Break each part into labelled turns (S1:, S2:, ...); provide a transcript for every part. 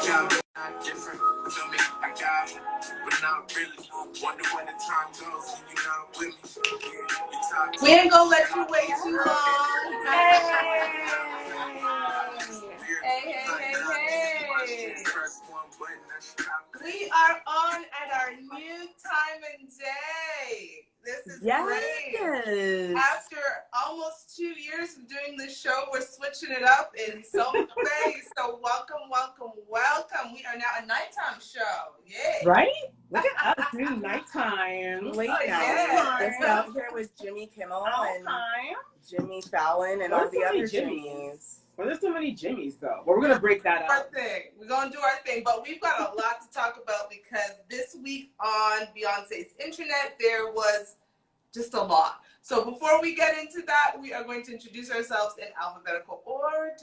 S1: job is not different. Feel me? I got it, but not really. Wonder when the time goes when you're not with me. We ain't gonna let you wait too long. Hey. We are on at our new time and day. This is great. After almost 2 years of doing this show, we're switching it up in some ways. So welcome. We are now a nighttime show. Yay.
S2: Right? Look at us doing nighttime.
S3: Late night. It's out here with Jimmy Kimmel and Jimmy Fallon and all the other Jimmys.
S2: Well, there's so many Jimmys, though. Well, we're going to break that up.
S3: Our thing. We're going to do our thing. But we've got a lot to talk about because this week on Beyonce's internet, there was just a lot. So before we get into that, we are going to introduce ourselves in alphabetical order.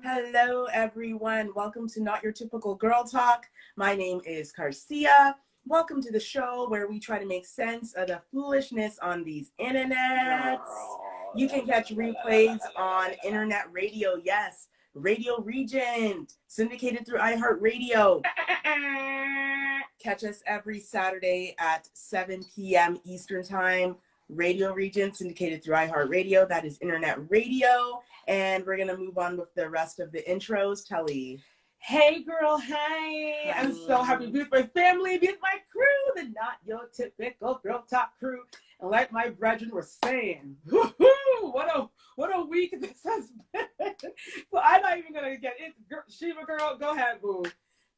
S4: Hello, everyone. Welcome to Not Your Typical Girl Talk. My name is Garcia. Welcome to the show where we try to make sense of the foolishness on these internets. You can catch replays on internet radio. Yes, Radio Regent, syndicated through iHeartRadio. Catch us every Saturday at 7 p.m. Eastern Time. Radio Regent, syndicated through iHeartRadio. That is internet radio. And we're going to move on with the rest of the intros. Telly.
S2: Hey, girl, hey. I'm so happy to be with my family, be with my crew, the Not Your Typical Girl Talk crew. And like my brethren were saying, what a week this has been. So I'm not even going to get into Sheba, girl. Go ahead, boo.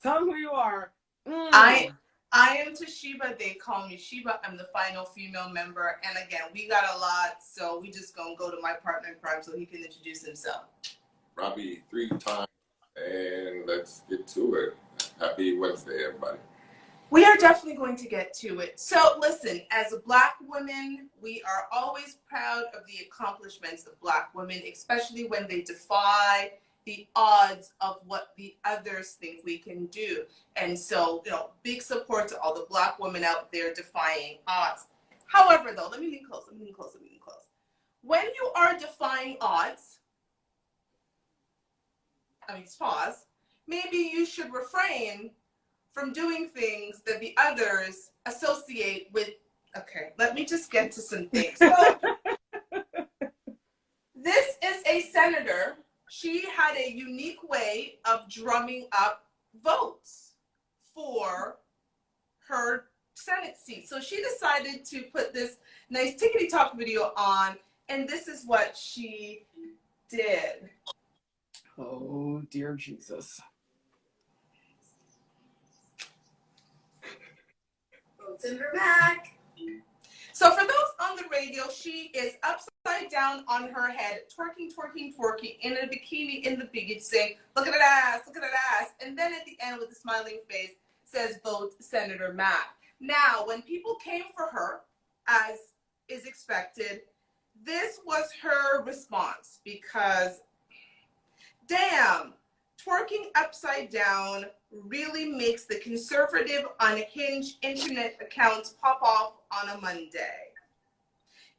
S2: Tell them who you are.
S3: I am Toshiba. They call me Sheba. I'm the final female member. And again, we got a lot, so we just going to go to my partner in crime so he can introduce himself.
S5: Robbie, 3 times. And let's get to it. Happy Wednesday, everybody.
S3: We are definitely going to get to it. So listen, as Black women, we are always proud of the accomplishments of Black women, especially when they defy the odds of what the others think we can do. And so, big support to all the Black women out there defying odds. However, though, let me lean close. When you are defying odds, pause. Maybe you should refrain from doing things that the others associate with. Okay, let me just get to some things. So, this is a senator. She had a unique way of drumming up votes for her Senate seat. So she decided to put this nice tickety-talk video on, and this is what she did.
S2: Oh, dear Jesus.
S3: Votes in her back. So for those on the radio, she is upside down on her head, twerking in a bikini in the beach, saying, look at that ass. And then at the end with a smiling face says, vote Senator Mack. Now, when people came for her, as is expected, this was her response because damn, twerking upside down really makes the conservative, unhinged internet accounts pop off on a Monday.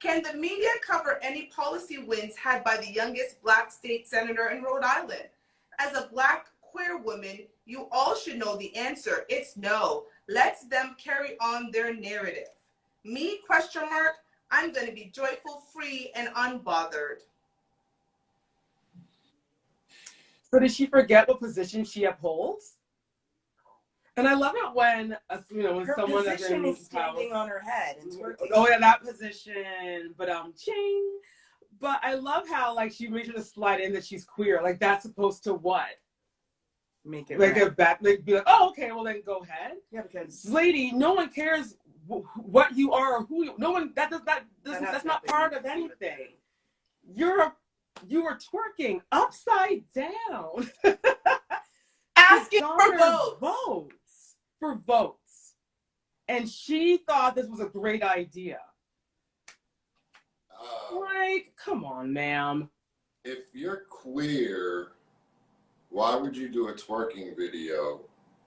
S3: Can the media cover any policy wins had by the youngest Black state senator in Rhode Island? As a Black queer woman, you all should know the answer. It's no. Let them carry on their narrative. Me, ? I'm going to be joyful, free, and unbothered.
S2: So did she forget what position she upholds? And I love it when, when
S4: her
S2: someone
S4: position is standing on her head and twerking.
S2: Oh yeah, that position. But ching. But I love how she made sure to slide in that she's queer. Like that's supposed to what?
S4: Make it
S2: get back. Be like, oh okay, well then go ahead.
S4: Yeah, because
S2: lady, no one cares what you are or who you. No one that's not part of anything. You were twerking upside down.
S3: Asking for
S2: votes. And she thought this was a great idea. Come on, ma'am.
S5: If you're queer, why would you do a twerking video?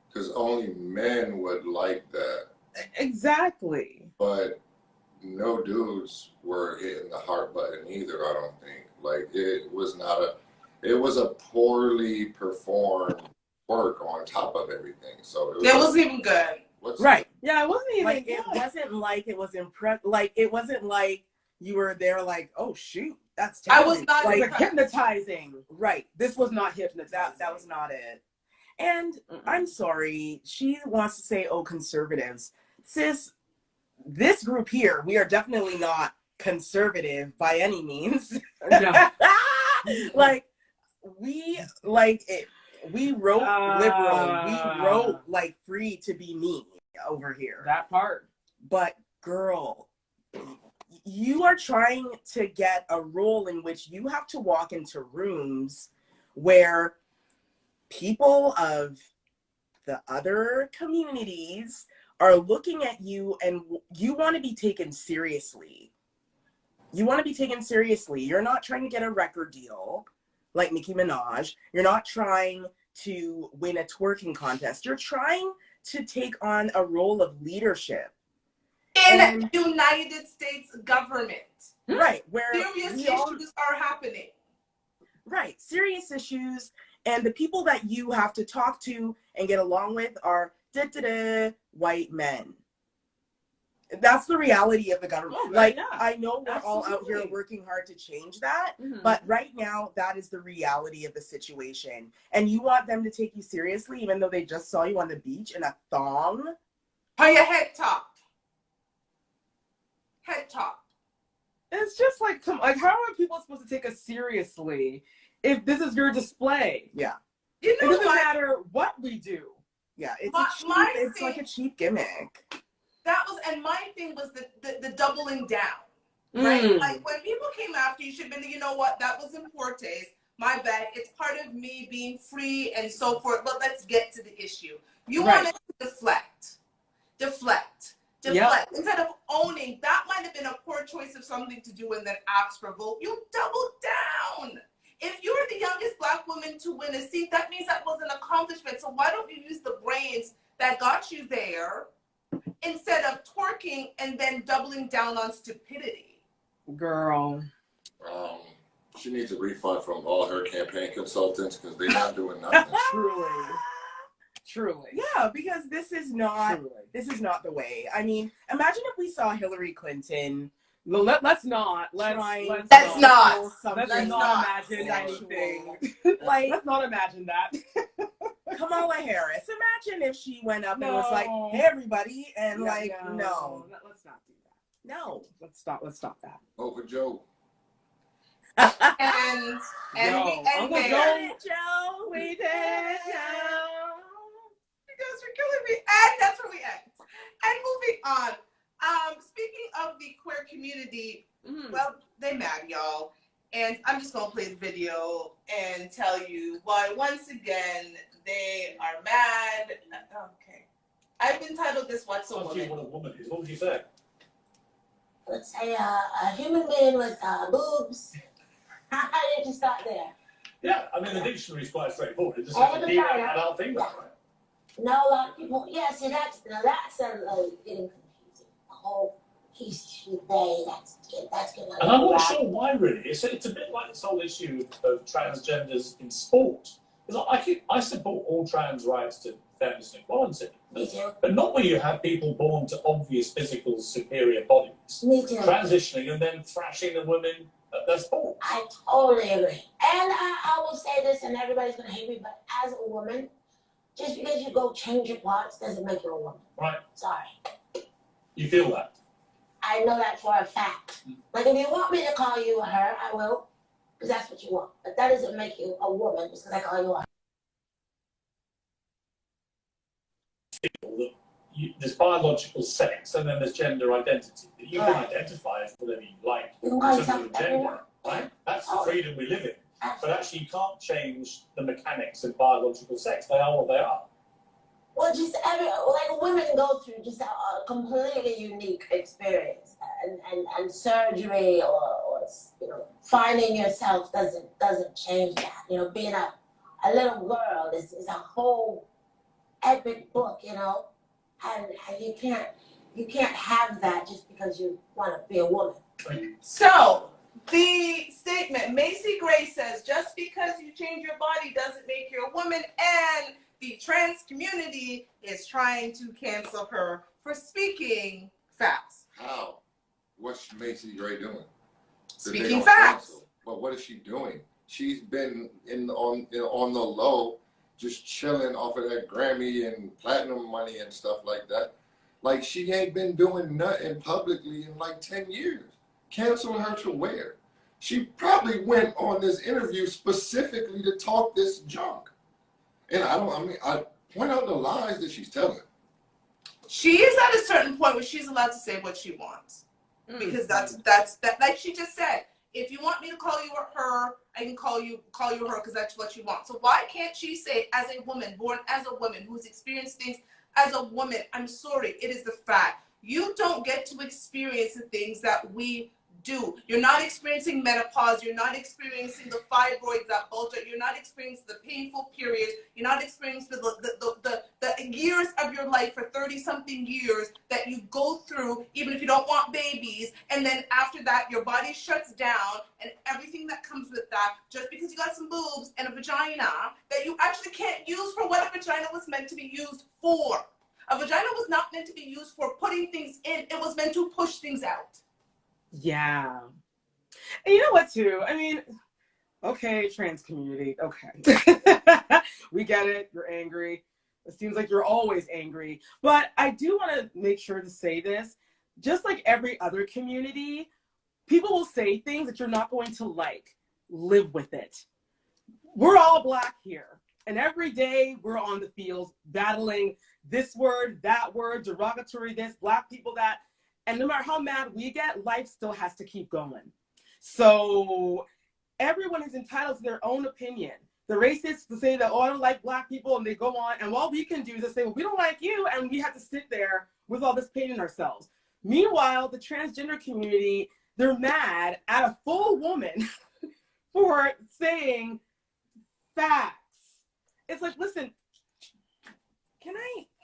S5: Because only men would like that.
S2: Exactly.
S5: But no dudes were hitting the heart button either, I don't think. It was a poorly performed work on top of everything. So
S1: it wasn't even good.
S2: Right. Yeah, it wasn't even
S4: like
S2: good.
S4: It wasn't like it was like it wasn't like you were there like, oh shoot, that's terrible.
S1: I was not
S2: like hypnotizing.
S4: Right.
S2: This was not hypnotizing.
S4: That was not it. And I'm sorry, she wants to say, oh, conservatives. Sis, this group here, we are definitely not conservative by any means.
S2: No.
S4: Like, we wrote liberal. We wrote like free to be me over here.
S2: That part.
S4: But girl, you are trying to get a role in which you have to walk into rooms where people of the other communities are looking at you and you want to be taken seriously. You want to be taken seriously. You're not trying to get a record deal like Nicki Minaj. You're not trying to win a twerking contest. You're trying to take on a role of leadership.
S1: In the United States government.
S4: Right. Where
S1: serious issues are happening.
S4: Right. Serious issues. And the people that you have to talk to and get along with are white men. That's the reality of the government.
S2: Oh,
S4: like,
S2: yeah.
S4: I know we're
S2: Absolutely.
S4: all out here working hard to change that, but right now, that is the reality of the situation. And you want them to take you seriously, even though they just saw you on the beach in a thong?
S1: On your head top. Head top.
S2: It's just like, how are people supposed to take us seriously if this is your display?
S4: Yeah.
S1: You know,
S2: it doesn't matter what we do.
S4: Yeah, it's like a cheap gimmick.
S1: That was, and my thing was the doubling down, right? Like when people came after you, should have been, you know what, that was in poor taste. My bad. It's part of me being free and so forth. But let's get to the issue. You want to deflect. Yep. Instead of owning, that might have been a poor choice of something to do and then ask for a vote. You double down. If you're the youngest Black woman to win a seat, that means that was an accomplishment. So why don't you use the brains that got you there instead of twerking and then doubling down on stupidity?
S2: Girl.
S5: She needs a refund from all her campaign consultants because they're not doing nothing.
S2: Truly.
S4: Yeah, because this is not the way. I mean, imagine if we saw Hillary Clinton.
S2: Let's not
S1: imagine
S2: anything. Like, let's not imagine that.
S4: Kamala Harris. Imagine if she went up and was like, "Hey, everybody," and no.
S2: Let's not do that.
S4: No.
S2: Let's stop that.
S5: Uncle Joe.
S1: and
S2: Uncle
S4: Joe.
S2: We did, Joe.
S1: You guys are killing me. And that's where we end. And moving on. Speaking of the queer community, well, they mad, y'all. And I'm just gonna play the video and tell you why once again they are mad. Okay. I've entitled this What's a Woman?
S6: What a woman is. What would you say?
S7: Let's say a human being with boobs. How did you start there?
S6: Yeah, I mean the dictionary is quite straightforward. It just says a female adult female, right?
S7: No, a lot of people. Yeah, see that's getting confusing. The whole he, they. That's getting.
S6: And I'm not sure why really. It's a bit like this whole issue of transgenders in sport. Because I support all trans rights to fairness and equality.
S7: Me too.
S6: But not where you have people born to obvious physical superior bodies.
S7: Me too.
S6: Transitioning and then thrashing the women at their sport.
S7: I totally agree. And I will say this, and everybody's going to hate me, but as a woman, just because you go change your parts doesn't make you a woman.
S6: Right.
S7: Sorry.
S6: You feel that?
S7: I know that for a fact. Like, if you want me to call you a her, I will, because that's what you want. But that doesn't make you a woman just because I call you a her.
S6: There's biological sex and then there's gender identity. You can identify as whatever you like in terms of gender, right? That's the freedom we live in. But actually, you can't change the mechanics of biological sex. They are what they are.
S7: Well, just women go through just a completely unique experience, and surgery or finding yourself doesn't change that. Being a little girl is a whole epic book, and you can't have that just because you want to be a woman.
S1: So the statement, Macy Gray says, just because you change your body doesn't make you a woman, and
S3: the trans community is trying to cancel her for speaking facts.
S5: How? What's Macy Gray doing?
S3: Speaking facts.
S5: But what is she doing? She's been on the low, just chilling off of that Grammy and platinum money and stuff like that. Like, she ain't been doing nothing publicly in like 10 years. Cancel her to where? She probably went on this interview specifically to talk this junk. And I point out the lies that she's telling.
S3: She is at a certain point where she's allowed to say what she wants. Because that's like she just said, if you want me to call you her, I can call you her because that's what you want. So why can't she say, as a woman, born as a woman, who's experienced things as a woman, I'm sorry, it is the fact. You don't get to experience the things that we do. You're not experiencing menopause. You're not experiencing the fibroids that bulge. You're not experiencing the painful periods. You're not experiencing the years of your life for 30-something years that you go through, even if you don't want babies. And then after that, your body shuts down and everything that comes with that, just because you got some boobs and a vagina that you actually can't use for what a vagina was meant to be used for. A vagina was not meant to be used for putting things in. It was meant to push things out.
S2: Yeah. And you know what, too? I mean, okay, trans community, okay. We get it. You're angry. It seems like you're always angry. But I do want to make sure to say this. Just like every other community, people will say things that you're not going to like. Live with it. We're all Black here. And every day we're on the fields battling this word, that word, derogatory this, Black people that. And no matter how mad we get, life still has to keep going. So everyone is entitled to their own opinion. The racists to say that, oh, I don't like Black people, and they go on. And all we can do is just say, well, we don't like you, and we have to sit there with all this pain in ourselves. Meanwhile, the transgender community, they're mad at a full woman for saying facts. It's like, listen,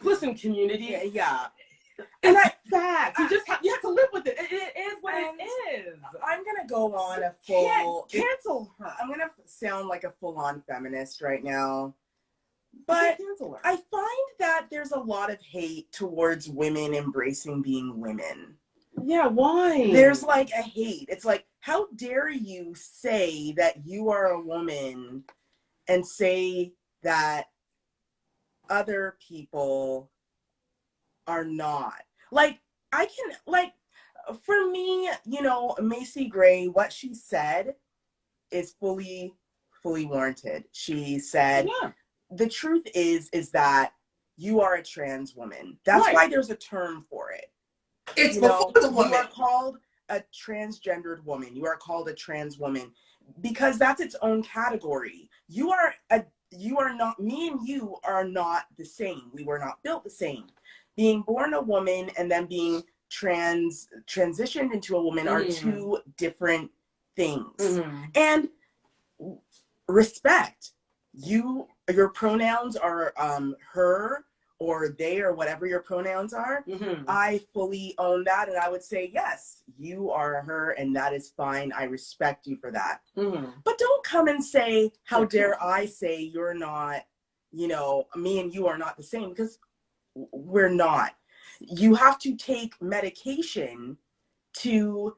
S2: listen, community.
S4: Yeah.
S2: And that's facts. You have to live with it. It is what it is.
S4: I'm gonna go on a full
S2: cancel her.
S4: I'm gonna sound like a full-on feminist right now, but I find that there's a lot of hate towards women embracing being women.
S2: Yeah, why?
S4: There's like a hate. It's like, how dare you say that you are a woman and say that other people are not. Like, I can, like, for me, you know, Macy Gray, what she said is fully warranted. She said, the truth is that you are a trans woman. That's why there's a term for it.
S3: It's before the woman.
S4: You are called a transgendered woman. You are called a trans woman because that's its own category. You are not, me and you are not the same. We were not built the same. Being born a woman and then being transitioned into a woman are two different things. And respect. Your pronouns are her or they or whatever your pronouns are. I fully own that, and I would say, yes, you are her, and that is fine. I respect you for that. But don't come and say, how dare I say you're not, you know, me and you are not the same, because we're not. You have to take medication to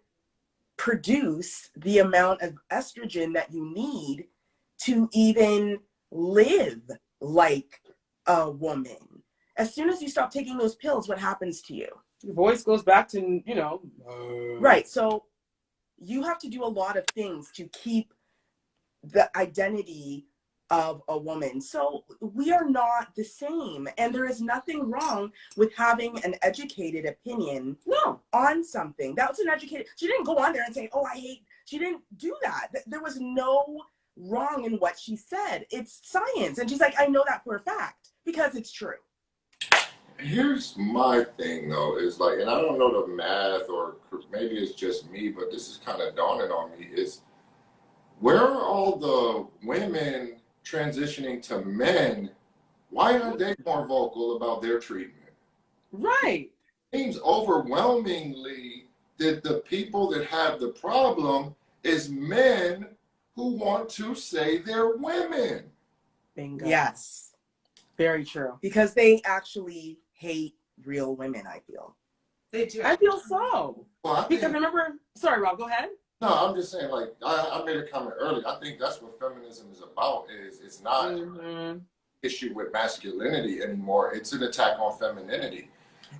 S4: produce the amount of estrogen that you need to even live like a woman. As soon as you stop taking those pills, what happens to you?
S2: Your voice goes back to, you know.
S4: Right. So you have to do a lot of things to keep the identity of a woman. So we are not the same. And there is nothing wrong with having an educated opinion on something. That was an educated, she didn't go on there and say, oh, I hate, she didn't do that. There was no wrong in what she said. It's science. And she's like, I know that for a fact because it's true.
S5: Here's my thing though, is like, and I don't know the math, or maybe it's just me, but this is kind of dawning on me, is where are all the women transitioning to men? Why aren't they more vocal about their treatment?
S2: Right.
S5: It seems overwhelmingly that the people that have the problem is men who want to say they're women.
S4: Bingo. Yes.
S2: Very true.
S4: Because they actually hate real women, I feel.
S3: They do.
S2: I feel so.
S5: Well,
S2: Because remember, sorry, Rob, go ahead.
S5: No, I'm just saying, like, I made a comment earlier. I think that's what feminism is about, is it's not an issue with masculinity anymore. It's an attack on femininity.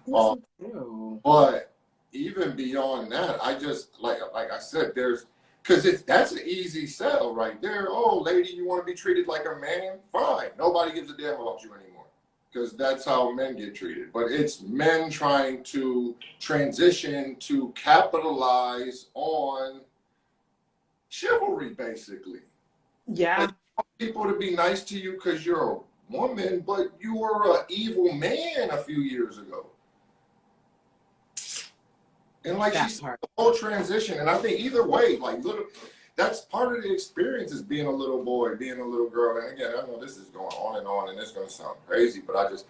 S2: So too.
S5: But even beyond that, I just, like I said, because that's an easy sell right there. Oh, lady, you want to be treated like a man? Fine. Nobody gives a damn about you anymore. Because that's how men get treated. But it's men trying to transition to capitalize on chivalry, basically.
S2: Yeah.
S5: Like, people to be nice to you because you're a woman, but you were an evil man a few years ago. And like she's the whole transition. And I think either way, like that's part of the experience, is being a little boy, being a little girl. And again, I know this is going on and it's going to sound crazy, but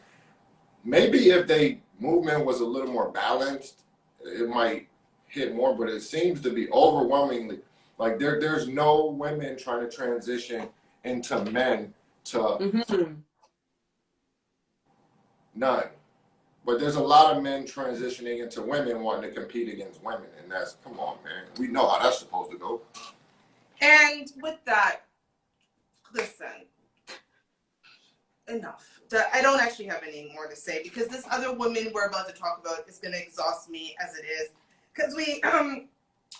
S5: maybe if the movement was a little more balanced, it might hit more, but it seems to be overwhelmingly, like there's no women trying to transition into men to none. But there's a lot of men transitioning into women wanting to compete against women, and that's, come on, man. We know how that's supposed to go.
S3: And with that, listen, enough. I don't actually have any more to say, because this other woman we're about to talk about is going to exhaust me as it is. Because we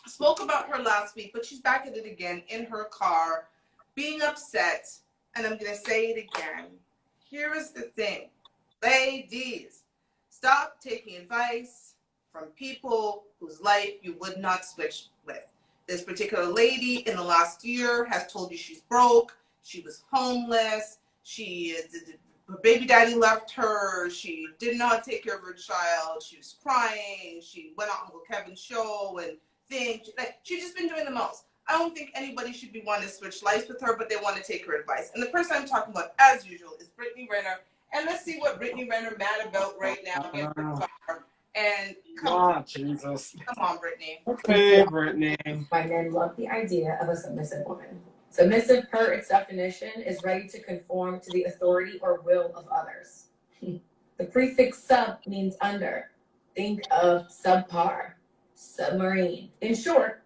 S3: spoke about her last week, but she's back at it again in her car, being upset. And I'm going to say it again. Here is the thing. Ladies, stop taking advice from people whose life you would not switch with. This particular lady in the last year has told you she's broke, she was homeless, her baby daddy left her, she did not take care of her child, she was crying, she went on Uncle Kevin's show and things. Like, she's just been doing the most. I don't think anybody should be wanting to switch lives with her, but they want to take her advice. And the person I'm talking about, as usual, is Brittany Renner. And let's see what Brittany Renner mad about right now in her car. And
S2: Jesus.
S3: Come on, Brittany.
S2: Okay, Brittany.
S8: My men love the idea of a submissive woman. Submissive, per its definition, is ready to conform to the authority or will of others. The prefix sub means under. Think of subpar, submarine. In short,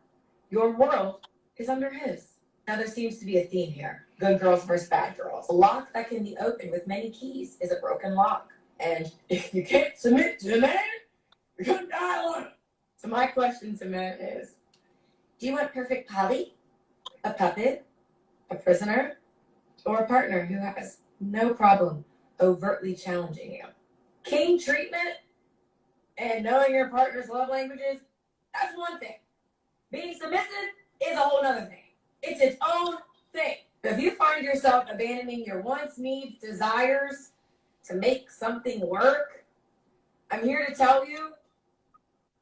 S8: your world is under his. Now there seems to be a theme here. Good girls versus bad girls. A lock that can be opened with many keys is a broken lock. And if you can't submit to a man, you're gonna die on it. So my question to men is, do you want perfect Polly? A puppet? A prisoner? Or a partner who has no problem overtly challenging you? King treatment and knowing your partner's love languages, that's one thing. Being submissive is a whole other thing. It's its own thing. If you find yourself abandoning your wants, needs, desires to make something work, I'm here to tell you,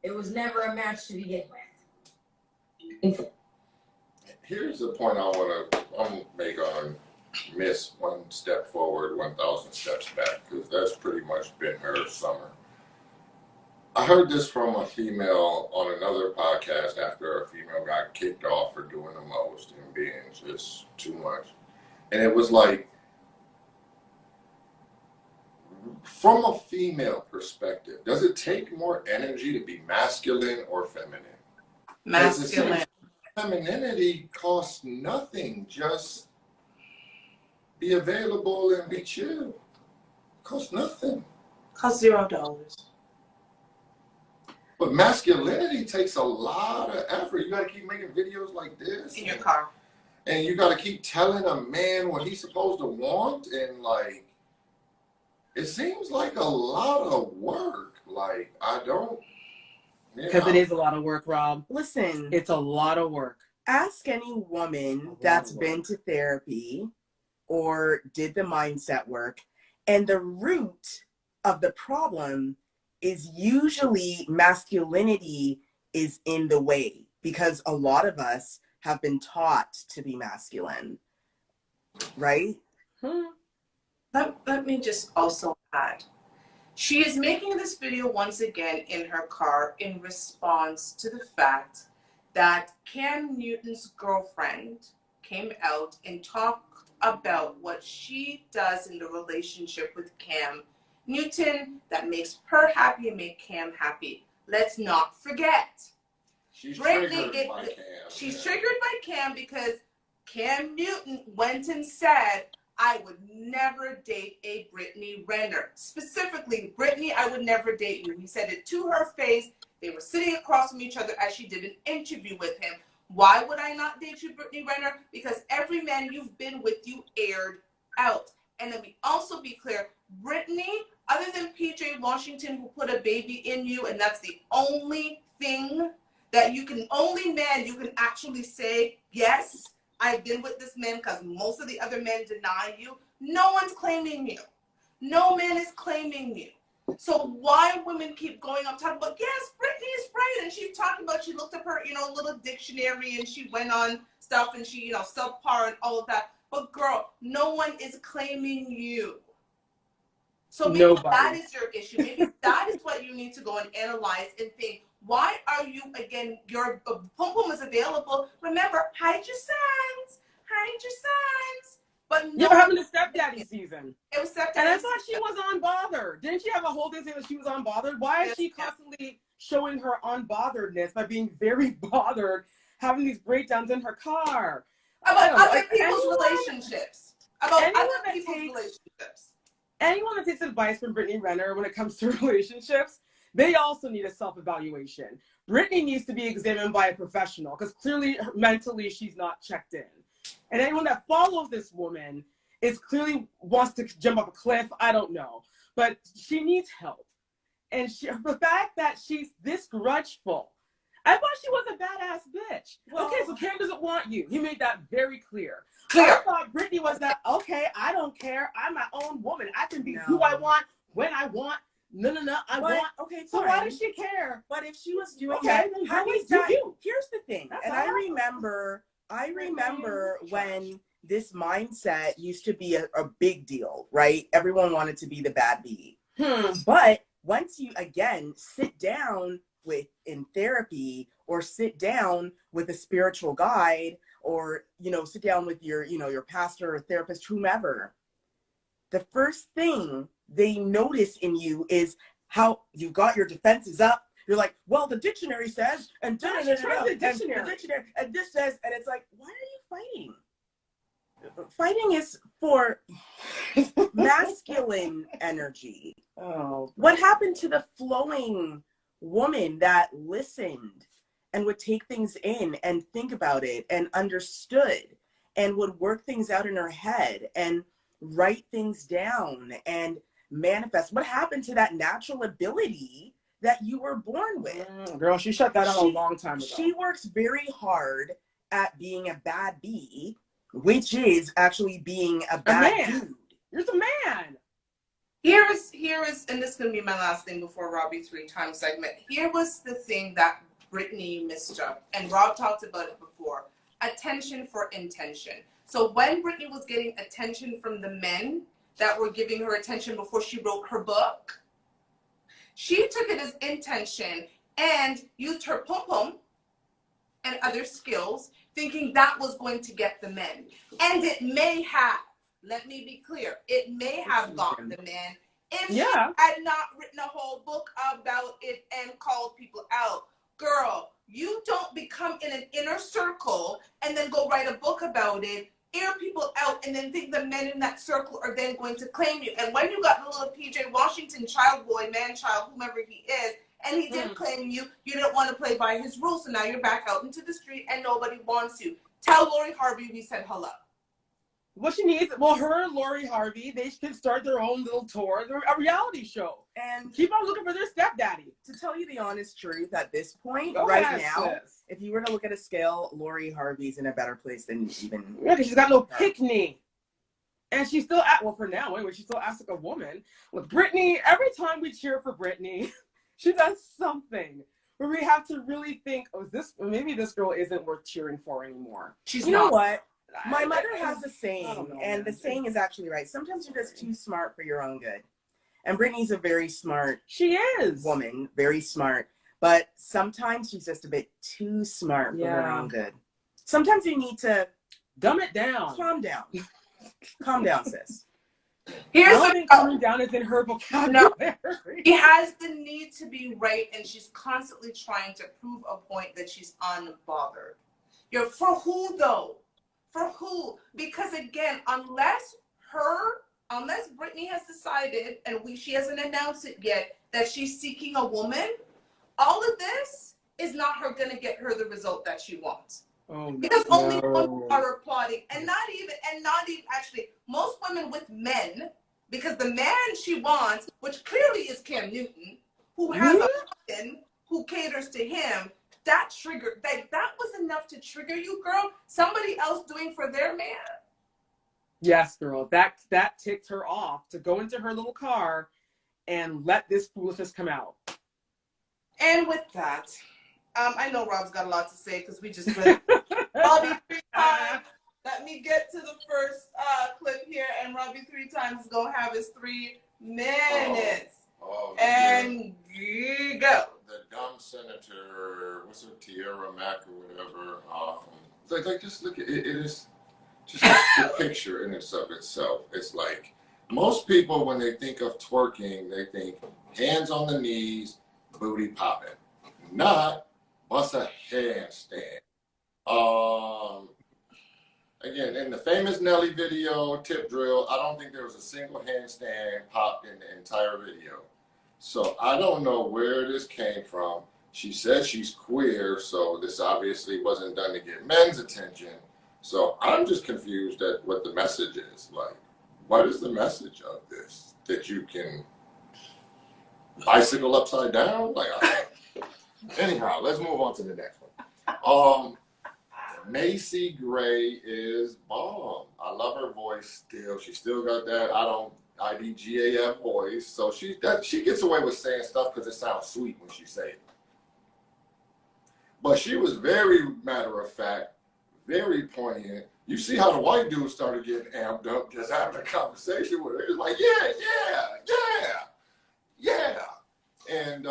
S8: it was never a match to begin with.
S5: Here's the point I want to make on Miss One Step Forward, 1,000 Steps Back, because that's pretty much been her summer. I heard this from a female on another podcast after a female got kicked off for doing the most and being just too much. And it was like, from a female perspective, does it take more energy to be masculine or feminine?
S3: Masculine.
S5: Femininity costs nothing. Just be available and be chill. It costs nothing.
S3: Costs $0.
S5: But masculinity takes a lot of effort. You got to keep making videos like this.
S3: In your car.
S5: And you got to keep telling a man what he's supposed to want. And, like, it seems like a lot of work. Like, I don't.
S2: Because it is a lot of work, Rob.
S4: Listen,
S2: It's a lot of work.
S4: ask any woman that's been to therapy or did the mindset work, and the root of the problem is usually masculinity is in the way, because a lot of us have been taught to be masculine, right?
S3: Let me just also add, she is making this video once again in her car in response to the fact that Cam Newton's girlfriend came out and talked about what she does in the relationship with Cam Newton that makes her happy and make Cam happy. Let's not forget.
S5: She's triggered by Cam.
S3: She's triggered by Cam because Cam Newton went and said, I would never date a Brittany Renner. Specifically, Brittany, I would never date you. He said it to her face. They were sitting across from each other as she did an interview with him. Why would I not date you, Brittany Renner? Because every man you've been with, you aired out. And let me also be clear, Brittany, other than PJ Washington, who put a baby in you, and that's the only thing that only man you can actually say, yes, I've been with this man, because most of the other men deny you. No one's claiming you. No man is claiming you. So why women keep going up talking about, yes, Brittany is right. And she's talking about, she looked up her, little dictionary and she went on stuff and she, subpar and all of that. But girl, no one is claiming you. So maybe that is your issue. Maybe that is what you need to go and analyze and think, why are you, again, your pum-pum is available. Remember, hide your signs. Hide your signs. But no,
S2: you were having a stepdaddy season.
S3: It was stepdaddy.
S2: And I thought she was unbothered. Didn't she have a whole thing saying that she was unbothered? Why is she constantly showing her unbotheredness by being very bothered, having these breakdowns in her car?
S3: About other people's relationships. About other people's relationships.
S2: Anyone that takes advice from Brittany Renner when it comes to relationships, they also need a self-evaluation. Brittany needs to be examined by a professional because clearly mentally she's not checked in. And anyone that follows this woman is clearly wants to jump off a cliff. I don't know. But she needs help. And the fact that she's this grudgeful, I thought she was a badass bitch. Well, okay, so Cam doesn't want you. He made that very clear. I thought Brittany was that, okay, I don't care. I'm my own woman. I can be who I want, when I want. No, I want.
S4: Okay,
S2: so why does she care?
S4: But if she was doing that, here's the thing.
S2: That's
S4: and I remember when this mindset used to be a big deal, right? Everyone wanted to be the bad bee. But once you, again, sit down in therapy or sit down with a spiritual guide or, sit down with your pastor or therapist, whomever, the first thing they notice in you is how you got your defenses up. You're like, well, the dictionary says, and
S2: the dictionary,
S4: and this says, and it's like, why are you fighting? Fighting is for masculine energy.
S2: Oh,
S4: what happened to the flowing woman that listened and would take things in and think about it and understood and would work things out in her head and write things down and manifest? What happened to that natural ability that you were born with?
S2: Girl, she shut that down a long time ago.
S4: She works very hard at being a bad bee, which is actually being a bad dude.
S2: You're the man.
S3: Here is, and this is going to be my last thing before Robbie's 3-time segment. Here was the thing that Brittany misjudged, and Rob talked about it before. Attention for intention. So when Brittany was getting attention from the men that were giving her attention before she wrote her book, she took it as intention and used her pom-pom and other skills, thinking that was going to get the men. And it may have, let me be clear, it may have gotten the men if she had not written a whole book about it and called people out. Girl, you don't become in an inner circle and then go write a book about it, air people out, and then think the men in that circle are then going to claim you. And when you got the little PJ Washington child boy, man child, whomever he is, and he did claim you, you didn't want to play by his rules. So now you're back out into the street and nobody wants you. Tell Lori Harvey we said hello.
S2: What she needs, her and Lori Harvey, they can start their own little tour, a reality show, and keep on looking for their stepdaddy.
S4: To tell you the honest truth, at this point, right now, if you were to look at a scale, Lori Harvey's in a better place than even.
S2: Yeah, because she's got no pick-me. And she's still for now anyway, she still acts like a woman. With Brittany, every time we cheer for Brittany, she does something where we have to really think, maybe this girl isn't worth cheering for anymore.
S4: You know what? My mother has a saying, and the saying is actually right. Sometimes you're just too smart for your own good. And Brittany's a very smart woman, very smart. But sometimes she's just a bit too smart for her own good. Sometimes you need to
S2: dumb it down.
S4: Calm down. Calm down, sis.
S2: Here's the calming down is in her vocabulary.
S3: No, she has the need to be right, and she's constantly trying to prove a point that she's unbothered. For who though? For who? Because again, unless Britney has decided, and she hasn't announced it yet, that she's seeking a woman, all of this is not going to get her the result that she wants.
S2: Oh, no.
S3: Because only women are applauding, and not even actually, most women with men, because the man she wants, which clearly is Cam Newton, who has a woman who caters to him, that triggered, that was enough to trigger you, girl. Somebody else doing for their man.
S2: Yes, girl. That ticked her off to go into her little car and let this foolishness come out.
S3: And with that, I know Rob's got a lot to say because we just read Robbie 3 times. Let me get to the first clip here, and Robbie 3 times is going to have his 3 minutes. And go.
S5: The dumb senator, what's her, Tierra Mack or whatever. Just look at it. It is just the picture in itself. It's like most people, when they think of twerking, they think hands on the knees, booty popping, not what's a handstand. Again, in the famous Nelly video, Tip Drill, I don't think there was a single handstand popped in the entire video. So I don't know where this came from. She said she's queer, so this obviously wasn't done to get men's attention. So I'm just confused at what the message is. Like, what is the message of this? That you can bicycle upside down? Like, anyhow, let's move on to the next one. Macy Gray is bomb. I love her voice still. She still got that IDGAF voice. So she gets away with saying stuff because it sounds sweet when she say it. But she was very matter of fact, very poignant. You see how the white dude started getting amped up just having a conversation with her. It was like, yeah. And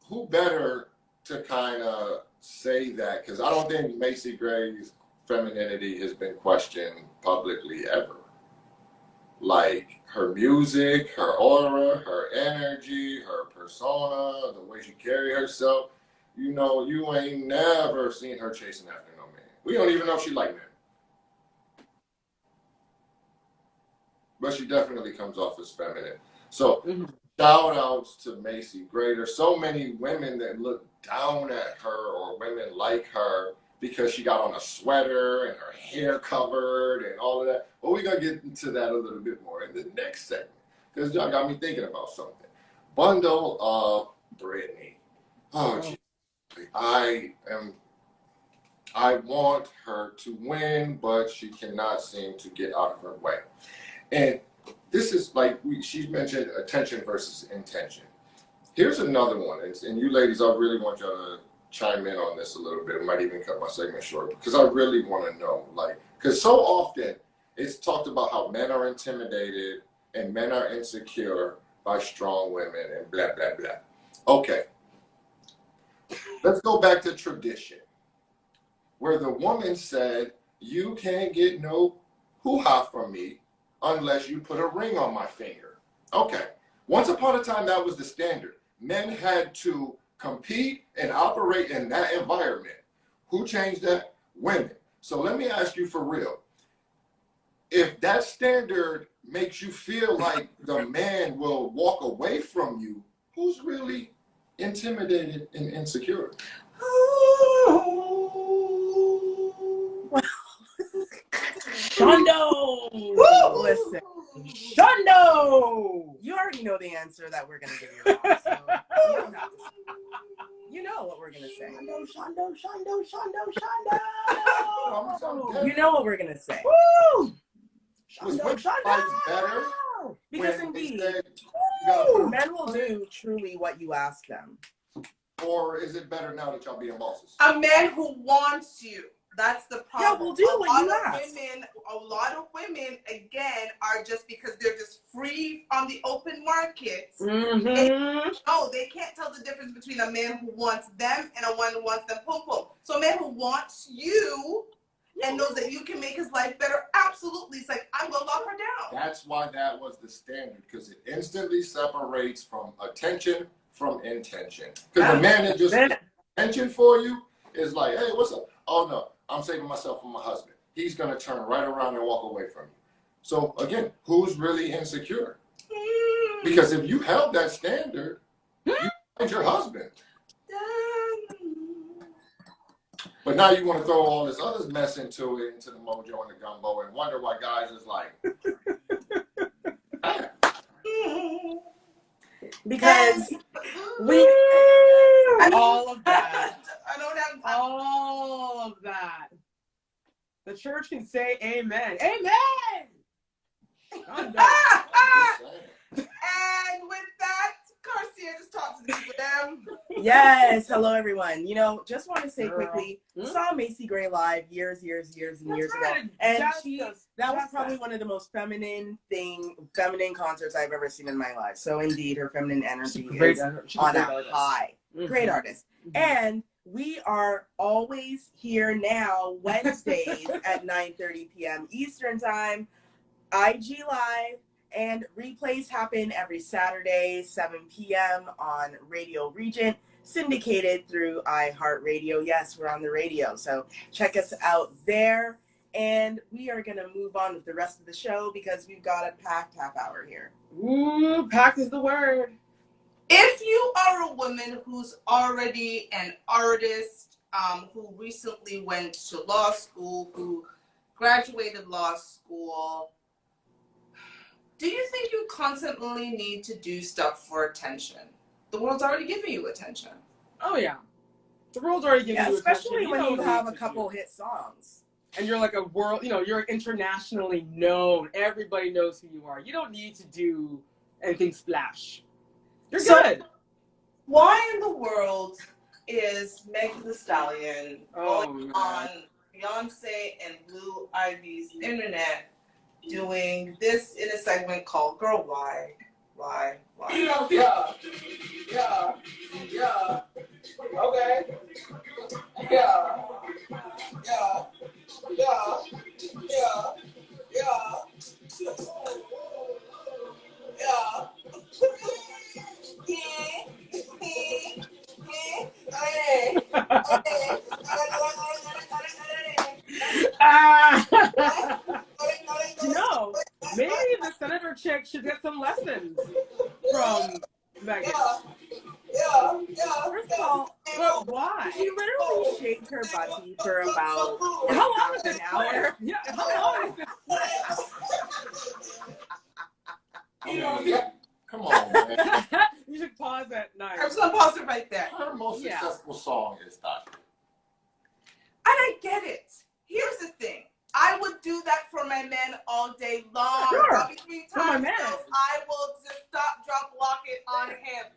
S5: who better to kind of say that? Because I don't think Macy Gray's femininity has been questioned publicly ever. Like her music, her aura, her energy, her persona, the way she carry herself. You know, you ain't never seen her chasing after no man. We don't even know if she like men. But she definitely comes off as feminine. So shout outs to Macy Gray. There's so many women that look down at her or women like her because she got on a sweater and her hair covered and all of that. But we're going to get into that a little bit more in the next segment because y'all got me thinking about something. Bundle of Britney. Oh, geez. I want her to win, but she cannot seem to get out of her way. And this is like, she mentioned attention versus intention. Here's another one, and you ladies, I really want y'all to chime in on this a little bit. I might even cut my segment short because I really want to know, because so often it's talked about how men are intimidated and men are insecure by strong women and blah, blah, blah. Okay. Let's go back to tradition, where the woman said, you can't get no hoo-ha from me unless you put a ring on my finger. Okay. Once upon a time, that was the standard. Men had to compete and operate in that environment. Who changed that? Women. So let me ask you for real. If that standard makes you feel like the man will walk away from you, who's really intimidated and insecure?
S4: Shondo! Listen. Shondo! You already know the answer that we're going to give you, Rob, so you don't have to say. You know what we're going to say. Shondo, Shondo, Shondo, Shondo, Shondo! You know what we're going to say. Woo! Shondo, Shondo!
S5: Better
S4: because indeed, men will do truly what you ask them.
S5: Or is it better now that y'all being bosses?
S3: A man who wants you. That's the problem.
S4: Yeah, we'll do what you ask.
S3: A lot of women, again, are just because they're just free on the open market. They can't tell the difference between a man who wants them and a one who wants them pum pum. So a man who wants you, and knows that you can make his life better, absolutely. It's like, I'm going to lock her down.
S5: That's why that was the standard, because it instantly separates from attention from intention. Because the man that just attention for you is like, hey, what's up? Oh, no, I'm saving myself from my husband. He's going to turn right around and walk away from you. So, again, who's really insecure? Because if you held that standard, you find your husband. But now you want to throw all this other mess into it, into the mojo and the gumbo, and wonder why guys is like.
S4: Because
S2: all of that. I don't have all of that. The church can say amen. Amen! I'm done.
S3: And with that, Garcia just talked to them.
S4: Yes, hello everyone. You know, just want to say quickly, saw Macy Gray live years ago, and that was probably one of the most feminine concerts I've ever seen in my life. So indeed, her feminine energy is on a high. Great artist. And we are always here now, Wednesdays at 9:30 p.m. Eastern Time, IG Live. And replays happen every Saturday, 7 p.m. on Radio Regent, syndicated through iHeartRadio. Yes, we're on the radio, so check us out there. And we are going to move on with the rest of the show because we've got a packed half hour here.
S2: Ooh, packed is the word.
S3: If you are a woman who's already an artist, who recently went to law school, who graduated law school, do you think you constantly need to do stuff for attention? The world's already giving you attention.
S2: Oh, yeah. The world's already giving you attention.
S4: Especially when you have a couple hit songs.
S2: And you're like a world, you're internationally known. Everybody knows who you are. You don't need to do anything splash. You're good.
S3: Why in the world is Megan Thee Stallion going on Beyonce and Blue Ivy's internet doing this in a segment called Girl Why?
S2: Yeah. Okay. Maybe the senator chick should get some lessons from Megan.
S4: First of all,
S2: why?
S4: She literally shaked her butty for about
S2: how long is
S4: an hour.
S2: Yeah, how long is this?
S5: Come on, man.
S2: You should pause at 9.
S3: I'm just going to pause it right there.
S5: Her most successful song is that.
S3: And I get it. Here's the thing. I would do that for my men all day long.
S2: Sure.
S3: Probably 3 times.
S2: Man.
S3: I will just stop, drop, lock it on him.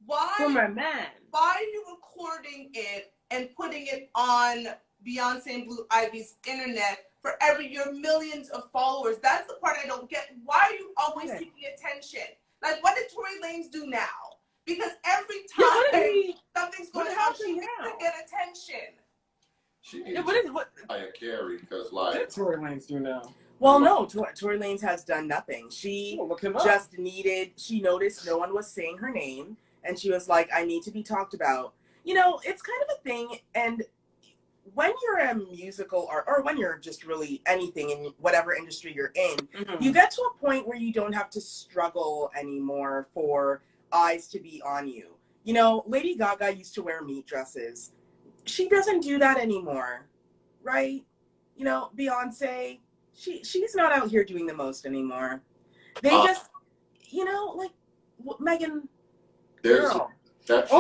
S3: Why?
S2: For my man.
S3: Why are you recording it and putting it on Beyonce and Blue Ivy's internet for your millions of followers? That's the part I don't get. Why are you always seeking attention? Like, what did Tory Lanez do now? Because every time something's going on, she needs to get attention.
S5: She needs to Carrie, because like.
S2: What did Tory Lanez do now?
S4: Well, no, Tory Lanez has done nothing. She just she noticed no one was saying her name, and she was like, I need to be talked about. It's kind of a thing, and when you're a musical or when you're just really anything in whatever industry you're in, you get to a point where you don't have to struggle anymore for eyes to be on you. Lady Gaga used to wear meat dresses. She doesn't do that anymore, right? Beyonce, she's not out here doing the most anymore. They just, like Megan, girl.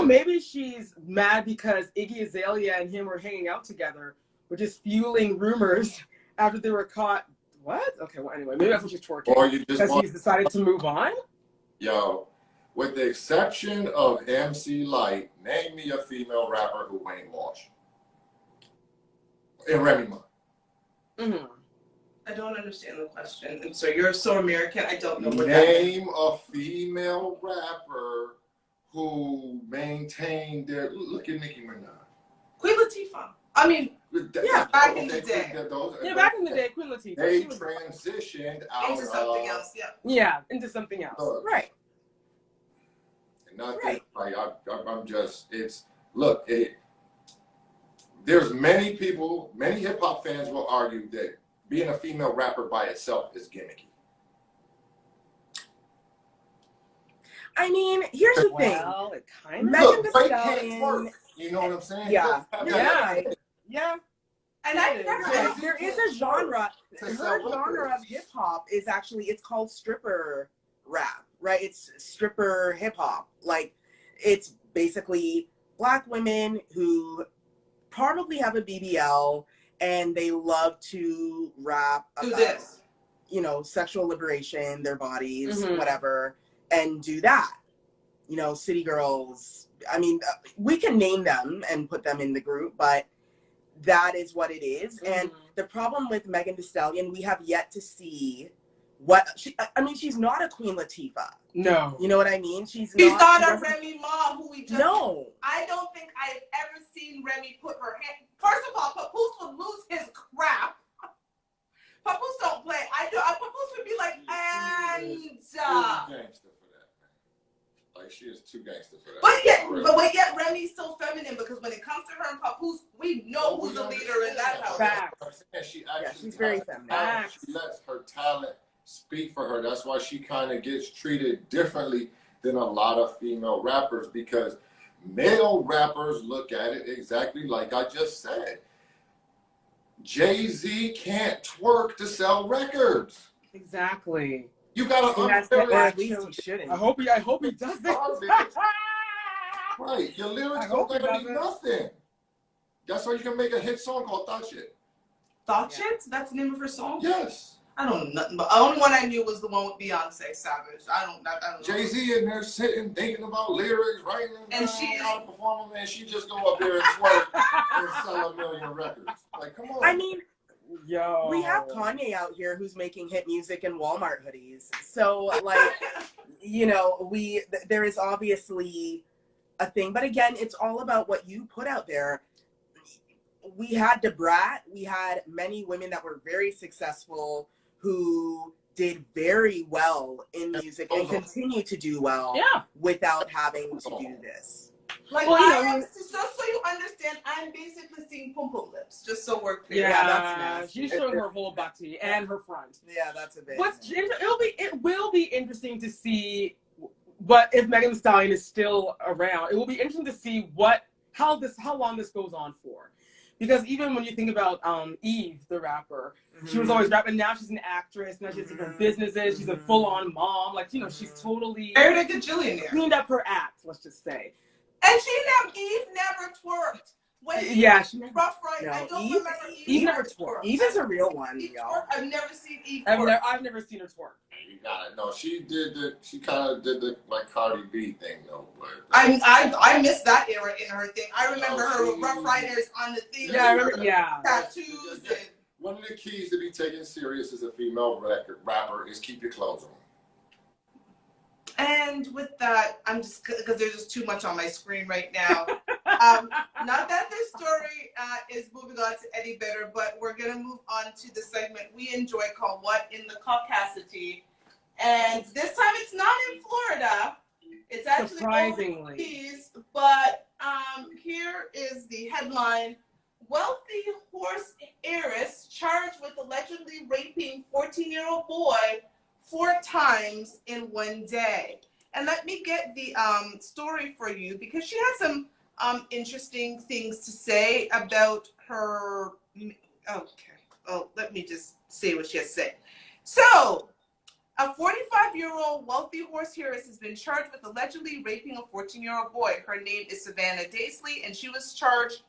S2: Maybe she's mad because Iggy Azalea and him were hanging out together, which is fueling rumors after they were caught. What? Okay, well, anyway, maybe that's what she's twerking.
S5: Or you just
S2: because he's decided to move on?
S5: Yo, with the exception of MC Lyte, name me a female rapper who ain't washed. And Remy Ma.
S3: I don't understand the question. I'm sorry, you're so American, I don't know what
S5: Name a female rapper who maintained their... Look at Nicki Minaj.
S3: Queen Latifah. I mean,
S5: yeah,
S3: back in the day.
S2: Back in the day, Queen Latifah.
S5: They transitioned out
S3: into something else.
S2: Yeah, into something else.
S4: Right.
S5: Not that, like, I'm just, there's many people, many hip hop fans will argue that being a female rapper by itself is gimmicky.
S4: I mean, here's the thing.
S2: It kind of
S4: Megan Thee
S5: can't
S4: Stallion.
S5: twerk. You know what I'm saying?
S4: Yeah.
S2: Yeah.
S3: And I never.
S4: There is a genre. Her genre of hip hop is actually, it's called stripper rap, right? It's stripper hip hop. Like, it's basically Black women who probably have a BBL and they love to rap about, you know, sexual liberation, their bodies, whatever, and do that. You know, city girls. I mean, we can name them and put them in the group, but that is what it is. And the problem with Megan Thee Stallion, we have yet to see what I mean, she's not a Queen Latifah.
S2: No.
S4: You know what I mean? She's
S3: not a Remy Ma who we just.
S4: No.
S3: I don't think I've ever seen Remy put her hand. First of all, Papoose would lose his crap. Papoose don't play. Papoose would be like,
S5: Like, she is too gangster for that.
S3: But yet Remy's so feminine, because when it comes to her and Papoose, we know who's the leader in that house.
S4: She's very feminine.
S5: She lets her talent speak for her. That's why she kind of gets treated differently than a lot of female rappers, because male rappers look at it exactly like I just said. Jay-Z can't twerk to sell records.
S2: Exactly.
S5: You gotta
S4: at least he shouldn't.
S2: I hope he does it.
S5: Right. Your lyrics don't gotta be nothing. That's why you can make a hit song called Thought Shit.
S3: Thought Shit? That's the name of her song?
S5: Yes.
S3: I don't know nothing, but the only one I knew was the one with Beyonce, Savage. I don't know.
S5: Jay-Z in there sitting, thinking about lyrics, writing them, and how to perform them, and she just go up there and twerk and sell 1 million records. Like, come on.
S4: I mean, we have Kanye out here who's making hit music in Walmart hoodies. So, like, you know, there is obviously a thing. But again, it's all about what you put out there. We had Debrat. We had many women that were very successful who did very well in music and continue to do well without having to do this.
S3: Like, just so you understand, I'm basically seeing pom-pom lips, just so we're clear.
S2: Yeah, that's nice. She's showing her whole butty and her front.
S4: Yeah, that's a bit.
S2: It will be interesting to see what if Megan Thee Stallion is still around. It will be interesting to see how long this goes on for. Because even when you think about Eve, the rapper, she was always rapping. Now she's an actress. Now she has different businesses. She's a full-on mom. Like, you know, she's totally
S3: married a gajillionaire.
S2: Cleaned up her act, let's just say.
S3: And Eve never twerked. She Rough Ride. No, I don't remember
S2: Eve never twerked.
S4: Eve is a real one, y'all.
S3: I've never seen Eve twerk.
S2: I've never seen her twerk.
S5: You got it. No, she kind of did the like Cardi B thing though. But
S3: I missed that era in her thing. I remember her with Rough Riders on the thing.
S2: Yeah, I remember. Yeah.
S3: Tattoos.
S5: One of the keys to be taken serious as a female rapper is keep your clothes on.
S3: And with that, I'm just, because there's just too much on my screen right now. Not that this story is moving on to any better, but we're going to move on to the segment we enjoy called What in the Caucasity. And this time it's not in Florida. It's actually overseas. But here is the headline. Wealthy horse heiress charged with allegedly raping 14-year-old boy 4 times in one day. And let me get the story for you, because she has some interesting things to say about her. Okay. Oh, let me just say what she has to say. So, a 45-year-old wealthy horse heiress has been charged with allegedly raping a 14-year-old boy. Her name is Savannah Daisley, and she was charged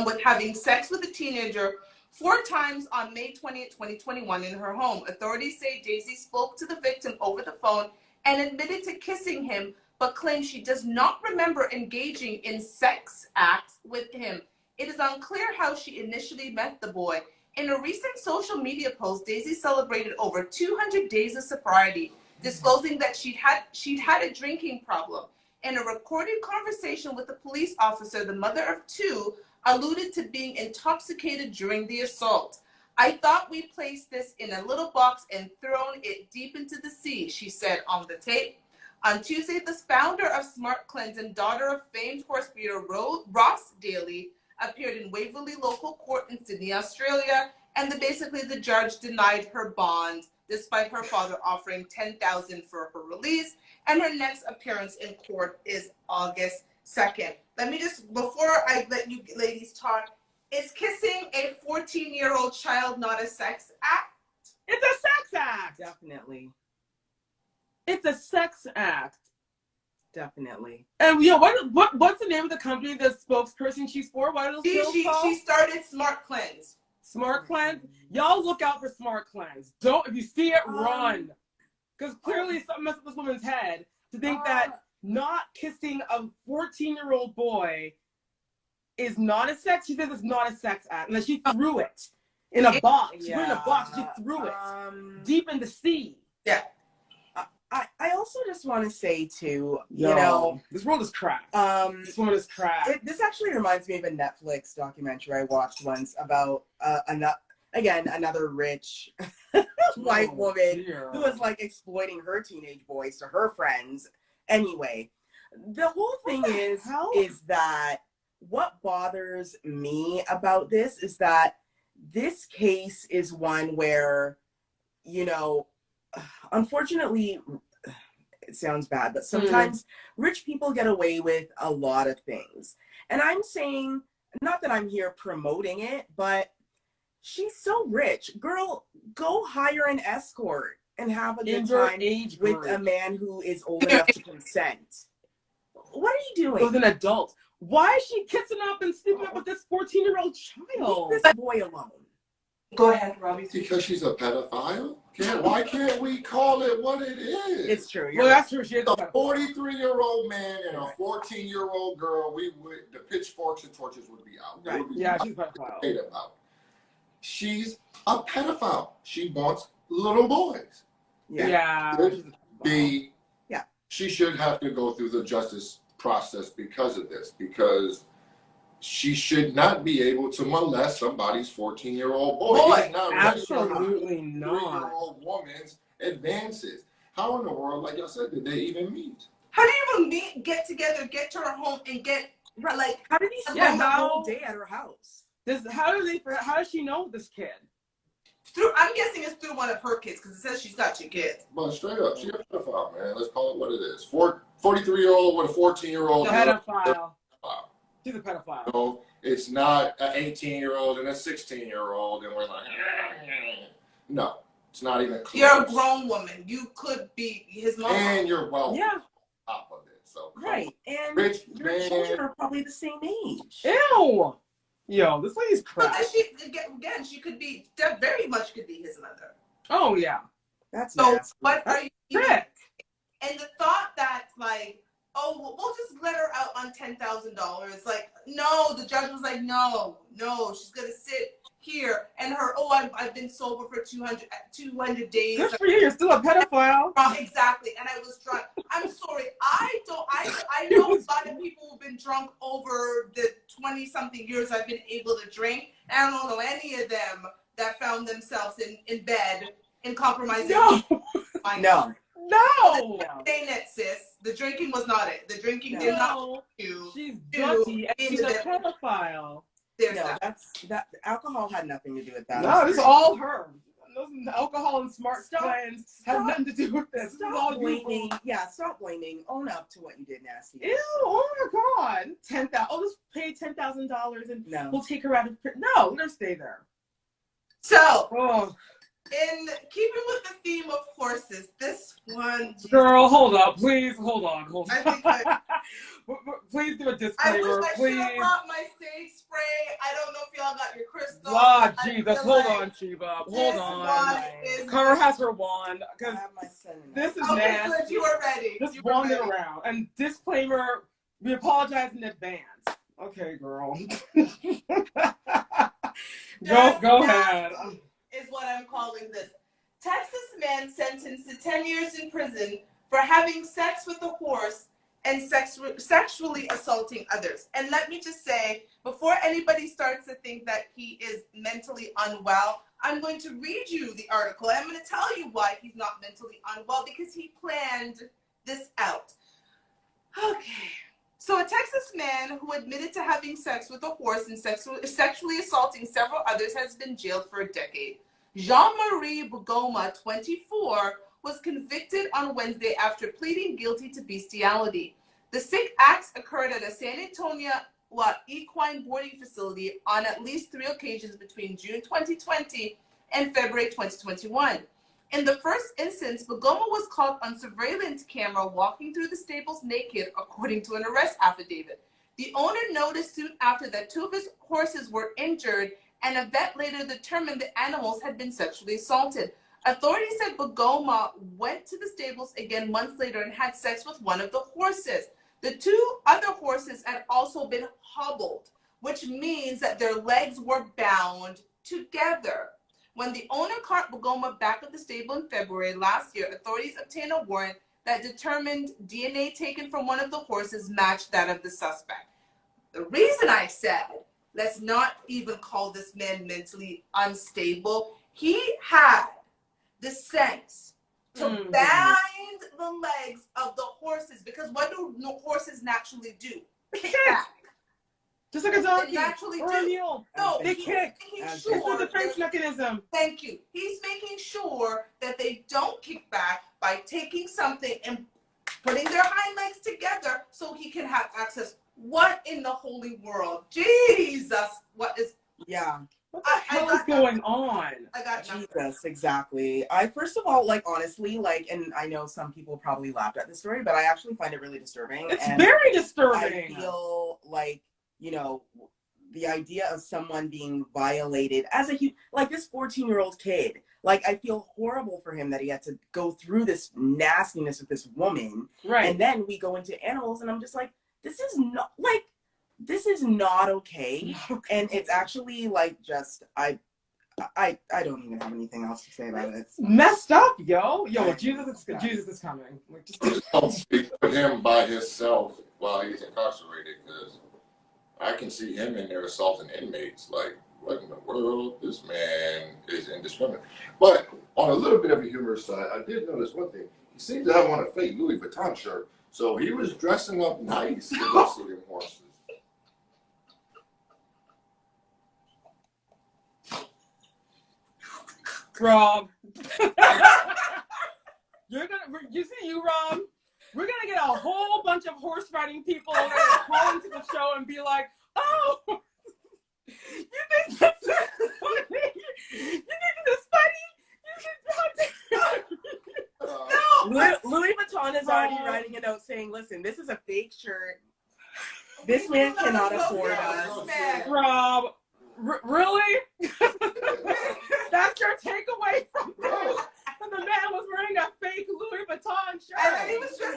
S3: with having sex with a teenager 4 times on May 20th, 2021 in her home. Authorities say Daisy spoke to the victim over the phone and admitted to kissing him, but claims she does not remember engaging in sex acts with him. It is unclear how she initially met the boy. In a recent social media post, Daisy celebrated over 200 days of sobriety, disclosing that she'd had a drinking problem. In a recorded conversation with a police officer, the mother of 2 alluded to being intoxicated during the assault. I thought we placed this in a little box and thrown it deep into the sea, she said on the tape. On Tuesday, the founder of Smart Cleanse and daughter of famed horse breeder Ross Daly appeared in Waverley Local Court in Sydney, Australia, and basically the judge denied her bond despite her father offering $10,000 for her release, and her next appearance in court is August 2nd. Let me just, before I let you ladies talk, is kissing a 14-year-old child not a sex act?
S2: It's a sex act.
S4: Definitely.
S2: It's a sex act.
S4: Definitely.
S2: And what's the name of the company, the spokesperson she's for? What are those pills called?
S3: She started Smart Cleanse.
S2: Smart Cleanse? Y'all look out for Smart Cleanse. If you see it, run. Because clearly something messed up this woman's head to think that not kissing a 14-year-old boy is not a sex. She says it's not a sex act. And then she threw it in a box. She put it in a box. She threw it deep in the sea.
S3: Yeah.
S4: I also just want to say too,
S2: this world is crap. This woman is crap.
S4: This actually reminds me of a Netflix documentary I watched once about another rich white woman who was like exploiting her teenage boys to her friends. Anyway, the whole thing is that what bothers me about this is that this case is one where, unfortunately, it sounds bad, but sometimes rich people get away with a lot of things. And I'm saying, not that I'm here promoting it, but she's so rich. Girl, go hire an escort and have a good time with a man who is old enough to consent. What are you doing?
S2: With an adult. Why is she kissing up and sleeping up with this 14-year-old child?
S4: Leave this boy alone.
S3: Go ahead, Robbie.
S5: Because she's a pedophile? Why can't we call it what it is?
S4: It's true.
S2: Well, that's true. She is
S5: a 43-year-old man and a 14-year-old girl. The pitchforks and torches would be out.
S2: Right. Yeah, she's a pedophile.
S5: She's a pedophile. She wants little boys.
S2: Yeah.
S5: She should have to go through the justice process because of this, because she should not be able to molest somebody's 14-year-old boy. He's not
S2: absolutely not.
S5: 3-year-old woman's advances. How in the world, like I said, did they even meet?
S3: How do you even meet, get together, get to her home, and get, like,
S4: how did he spend the whole day at her house?
S2: How does she know this kid?
S3: I'm guessing it's through one of her kids, because it says she's got 2 kids.
S5: But straight up, she's a pedophile, man. Let's call it what it is. 43-year-old with a 14-year-old.
S2: Pedophile. She's a pedophile.
S5: No, it's not an 18-year-old and a 16-year-old, and we're like, no, it's not even close.
S3: You're a grown woman. You could be his mom.
S5: And you're wealthy.
S4: Yeah.
S5: Top of it. So
S4: right. And
S5: rich
S4: your
S5: man.
S4: children are probably the same age.
S2: Ew. Yo, this lady's crap.
S3: But she could be, very much could be his mother.
S2: Oh, yeah.
S4: That's
S3: so.
S4: nasty.
S3: What are you
S2: sick?
S3: And the thought that, like, we'll just let her out on $10,000. Like, no, the judge was like, no, she's gonna sit here. And I've been sober for 200 days.
S2: Good for you. You're still a pedophile.
S3: Exactly. And I was drunk. I'm sorry. I know a lot of people who've been drunk over the 20-something years I've been able to drink. And I don't know any of them that found themselves in bed in compromising.
S2: No.
S3: Saying it, sis. The drinking was not it. The drinking did not.
S2: She's dirty and she's a pedophile.
S4: That alcohol had nothing to do with that.
S2: No, this is all her. Alcohol and Smart Cleanse have nothing to do with this.
S4: Stop blaming. Yeah, stop blaming. Own up to what you did, nasty.
S2: Ew! Oh my God! $10,000. I'll just pay $10,000 and we'll take her out of prison. No, let her stay there.
S3: So. In keeping with the theme of horses, this one...
S2: Girl, hold up. Please, hold on.
S3: I think
S2: please do a disclaimer.
S3: I should have brought my sage spray. I don't know if y'all got your crystal.
S2: Ah, Jesus. Hold on, Sheba. Hold on. Cara has her wand. Because this is nasty.
S3: Good, you are ready.
S2: Just wand it around. And disclaimer, we apologize in advance. Okay, girl. Go ahead.
S3: Is what I'm calling this. Texas man sentenced to 10 years in prison for having sex with a horse and sexually assaulting others. And let me just say, before anybody starts to think that he is mentally unwell, I'm going to read you the article. I'm going to tell you why he's not mentally unwell, because he planned this out. Okay. So a Texas man who admitted to having sex with a horse and sexually assaulting several others has been jailed for a decade. Jean-Marie Bugoma, 24, was convicted on Wednesday after pleading guilty to bestiality. The sick acts occurred at a San Antonio equine boarding facility on at least 3 occasions between June 2020 and February 2021. In the first instance, Bugoma was caught on surveillance camera walking through the stables naked, according to an arrest affidavit. The owner noticed soon after that 2 of his horses were injured, and a vet later determined the animals had been sexually assaulted. Authorities said Bugoma went to the stables again months later and had sex with one of the horses. The 2 other horses had also been hobbled, which means that their legs were bound together. When the owner caught Bugoma back at the stable in February last year, authorities obtained a warrant that determined DNA taken from one of the horses matched that of the suspect. The reason I said, let's not even call this man mentally unstable, he had the sense to bind the legs of the horses, because what do horses naturally do? Kick back.
S2: Just like a donkey
S3: naturally
S2: or a mule.
S3: No,
S2: they kick.
S3: It's
S2: a defense mechanism.
S3: Thank you. He's making sure that they don't kick back by taking something and putting their hind legs together so he can have access. What in the holy world? Jesus. What is...
S4: Yeah.
S2: What the hell is going on?
S3: I got
S4: Jesus, exactly. First of all, like, honestly, like, and I know some people probably laughed at this story, but I actually find it really disturbing.
S2: It's very disturbing.
S4: I feel like, you know, the idea of someone being violated as like this 14-year-old kid, like, I feel horrible for him that he had to go through this nastiness with this woman.
S2: Right.
S4: And then we go into animals, and I'm just like, this is not okay. And it's actually like, just, I don't even have anything else to say about it.
S2: It's messed up, yo. Jesus is coming. Like,
S5: Don't speak for him by himself while he's incarcerated, because I can see him in there assaulting inmates. Like, what in the world? This man is indiscriminate. But on a little bit of a humorous side, I did notice one thing. He seems to have on a fake Louis Vuitton shirt, so he was dressing up nice to go see them horses.
S2: Rob. You see, Rob? We're going to get a whole bunch of horse riding people that call into the show and be like, oh, you think this is funny? You think this is funny?
S4: No! Louis Vuitton is already writing a note saying, listen, this is a fake shirt. This man cannot afford us.
S2: Rob, really? That's your takeaway from this? And the man was wearing a fake Louis Vuitton shirt.
S3: And then he was just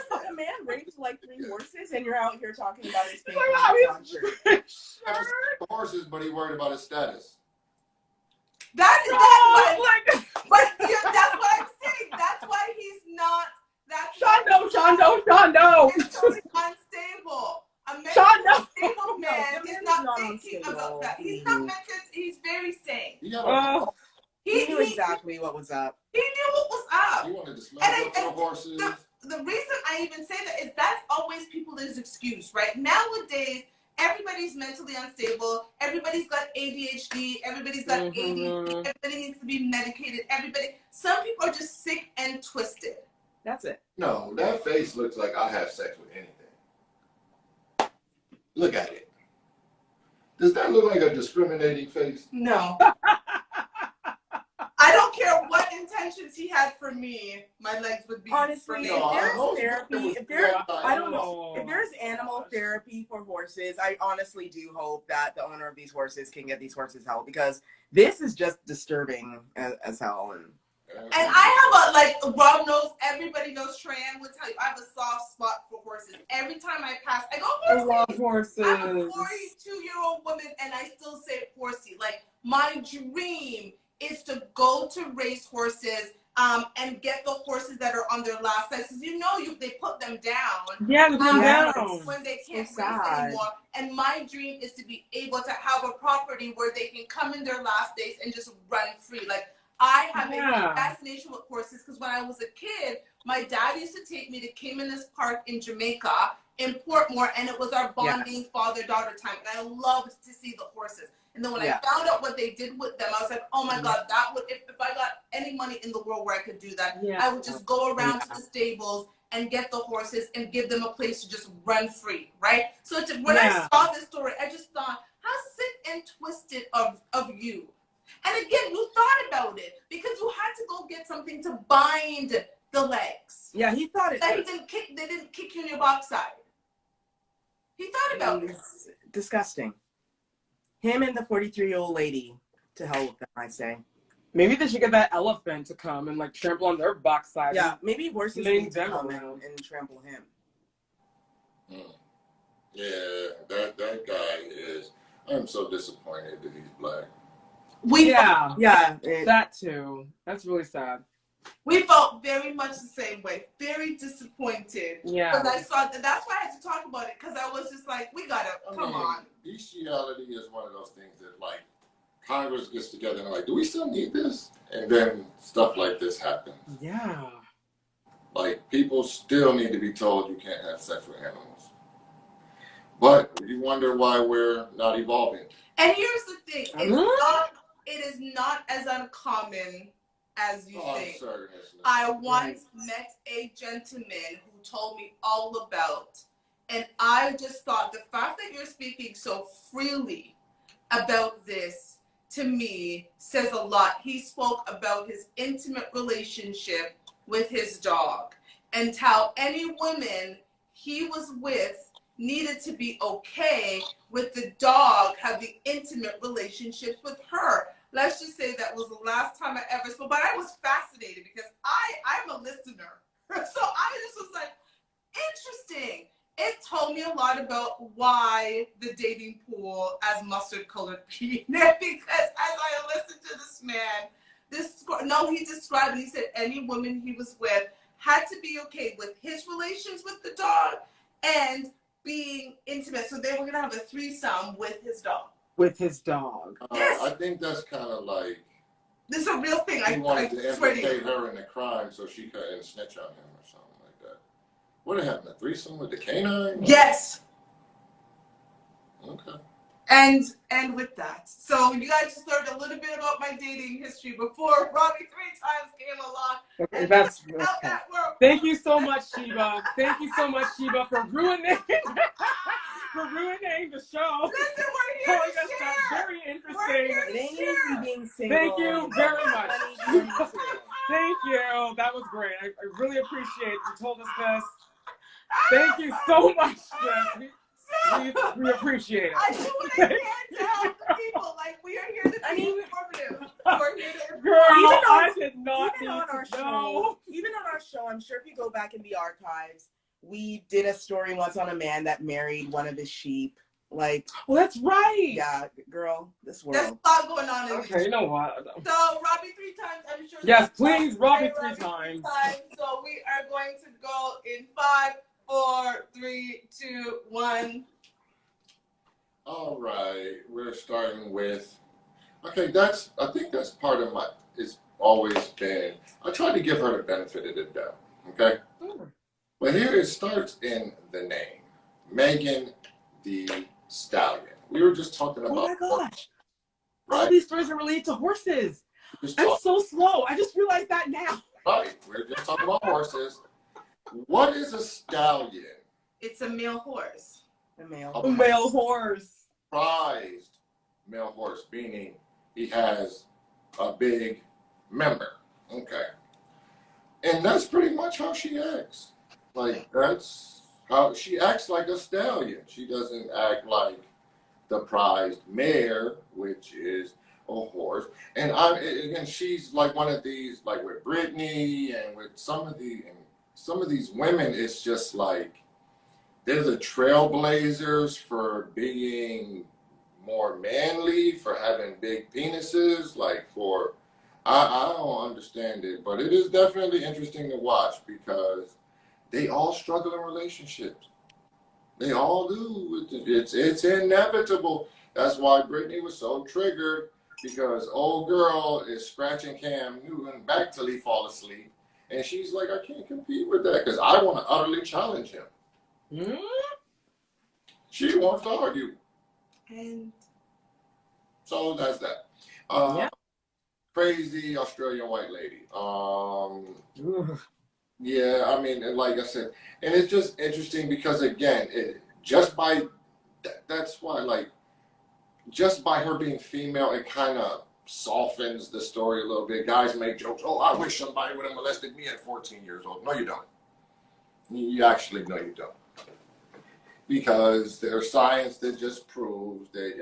S4: the man raped like 3 horses, and you're out here talking about his fake
S2: Louis
S4: Vuitton shirt.
S5: Horses, but he worried about his status.
S3: That's what I'm saying. That's why he's not.
S2: Sean, no.
S3: It's totally unstable. A stable man is not thinking about that. He's not meant to. He's very sane.
S4: He knew exactly what was up.
S3: He knew what was up.
S5: He wanted to smell up some horses.
S3: The reason I even say that is that's always people's excuse, right? Nowadays, everybody's mentally unstable. Everybody's got ADHD. Everybody's got ADD. Everybody needs to be medicated. Some people are just sick and twisted.
S4: That's it.
S5: No, that face looks like I have sex with anything. Look at it. Does that look like a discriminating face?
S3: No. I don't care what intentions he had for me, my legs would be.
S4: Honestly, if there's animal therapy for horses, I honestly do hope that the owner of these horses can get these horses help, because this is just disturbing as hell.
S3: And I have Rob knows, everybody knows, Tran would tell you, I have a soft spot for horses. Every time I pass, I go, horsey.
S2: I love horses.
S3: I'm a 42-year-old woman, and I still say horsey. Like, my dream is to go to race horses. and get the horses that are on their last legs. Because they put them down.
S2: Yeah, they put them down.
S3: When they can't race anymore. And my dream is to be able to have a property where they can come in their last days and just run free. Like, I have a fascination with horses because when I was a kid, my dad used to take me to Caymanas Park in Jamaica, in Portmore, and it was our bonding father-daughter time. And I loved to see the horses. And then when I found out what they did with them, I was like, oh my God, that would, if I got any money in the world where I could do that, I would just go around to the stables and get the horses and give them a place to just run free, right? So when I saw this story, I just thought, how sick and twisted of you. And again, you thought about it because you had to go get something to bind the legs.
S4: Yeah, he thought it.
S3: They didn't kick you in your backside. He thought about it.
S4: Disgusting. Him and the 43-year-old lady, to hell with them, I say.
S2: Maybe they should get that elephant to come and like trample on their backside.
S4: Yeah, maybe horses need to come and trample him.
S5: Yeah, that guy is. I'm so disappointed that he's black.
S2: That too. That's really sad.
S3: We felt very much the same way. Very disappointed.
S2: Yeah.
S3: Because I saw that. That's why I had to talk about it. Because I was just like, we gotta come on.
S5: Bestiality is one of those things that like Congress gets together and they're like, do we still need this? And then stuff like this happens.
S2: Yeah. Like
S5: people still need to be told you can't have sex with animals. But you wonder why we're not evolving.
S3: And here's the thing. It is not as uncommon as you think. I once met a gentleman who told me all about, and I just thought the fact that you're speaking so freely about this to me says a lot. He spoke about his intimate relationship with his dog and how any woman he was with needed to be okay with the dog having intimate relationships with her. Let's just say that was the last time I ever spoke, but I was fascinated because I'm a listener. So I just was like, interesting. It told me a lot about why the dating pool as mustard-colored peanut, because as I listened to this man, he described it. He said any woman he was with had to be okay with his relations with the dog and being intimate. So they were going to have a threesome with his dog.
S2: With his dog.
S3: Yes.
S5: I think that's kind of like...
S3: This is a real thing.
S5: He wanted to implicate her in the crime so she couldn't snitch on him or something like that. What happened? A threesome with the canine?
S3: Yes.
S5: Okay.
S3: And with that, so you guys just learned a little bit about my dating history before Robbie 3 times came along.
S2: Okay, that's thank you so much, Sheba. Thank you so much, Sheba, for ruining the show.
S3: Listen, we're here to share.
S2: Very interesting.
S4: It ain't easy being single.
S2: Thank you very much. Thank you. That was great. I really appreciate it. You told us this. Thank you so much, sis. We appreciate it.
S3: I do what I can to help the people. Like, we are here to be informative. We're here to
S2: Girl, I did not
S4: even on our show. Even on our show, I'm sure if you go back in the archives, we did a story once on a man that married one of his sheep. Like,
S2: well, that's right.
S4: Yeah, girl, this world.
S3: There's a lot going on in
S2: okay, you know what?
S3: So, Robbie 3 times, I'm sure.
S2: Yes, please, Robbie 3 times.
S3: So, we are going to go in 5, 4, 3, 2, 1.
S5: All right, we're starting with. Okay, I think that's part of it's always been. I try to give her the benefit of the doubt. Okay. But here it starts in the name, Megan the Stallion. We were just talking about.
S4: Oh my gosh!
S5: Right?
S2: All these stories are related to horses. I'm so slow. I just realized that now.
S5: Right, we're just talking about horses. What is a stallion?
S3: It's a male horse.
S4: A male
S2: horse.
S5: Prized male horse, meaning he has a big member. Okay. And that's pretty much how she acts. Like, that's how she acts, like a stallion. She doesn't act like the prized mare, which is a horse. And she's like one of these, like with Brittany and with some of these women, it's just like they're the trailblazers for being more manly, for having big penises, like for I don't understand it, but it is definitely interesting to watch because they all struggle in relationships. They all do. It's inevitable. That's why Brittany was so triggered, because old girl is scratching Cam Newton back till he fall asleep, and she's like, I can't compete with that because I want to utterly challenge him. Mm-hmm. She wants to argue, and so that's that. Crazy Australian white lady. Yeah, I mean, and like I said, and it's just interesting because again, that's why, like, just by her being female, it kind of softens the story a little bit. Guys make jokes. Oh, I wish somebody would have molested me at 14 years old. No, you don't. You actually, no, you don't. Because there's science that just proves that.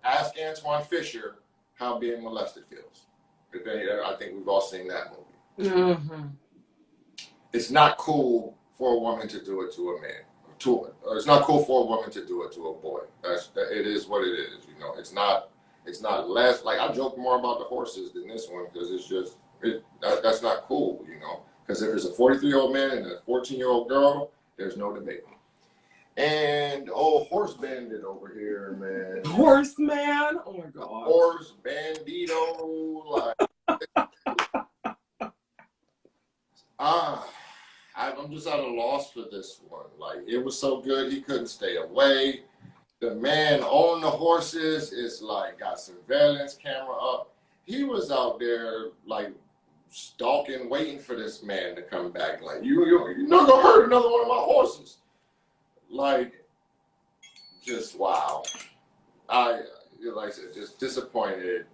S5: Ask Antoine Fisher how being molested feels. I think we've all seen that movie. Mm-hmm. It's not cool for a woman to do it to a man. It's not cool for a woman to do it to a boy. It is what it is. You know, it's not less. Like, I joke more about the horses than this one because it's just that's not cool. You know, because if there's a 43-year-old man and a 14-year-old girl, there's no debate. And horse bandit over here, man.
S2: Horseman? Oh my God.
S5: Horse bandito, like. I'm just at a loss for this one. Like, it was so good he couldn't stay away. The man on the horses is like got surveillance camera up. He was out there like stalking, waiting for this man to come back. Like, you're not gonna hurt another one of my horses. Like, just wow. Like I said, just disappointed.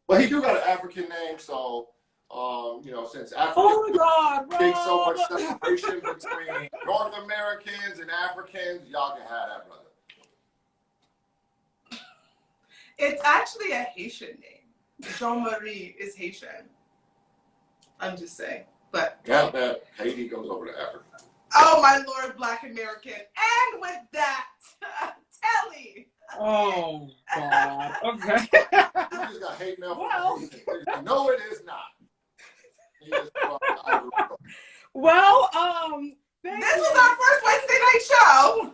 S5: But he do got an African name, so. You know, since Africa takes so much separation between North Americans and Africans, y'all can have that, brother.
S3: It's actually a Haitian name. Jean-Marie is Haitian. I'm just saying, but
S5: yeah, Haiti goes over to Africa.
S3: Oh my Lord, Black American, and with that, Telly.
S2: Oh God. Okay.
S5: You just got hate mail. Well, no, it is not.
S2: Well,
S3: this was our first Wednesday night show.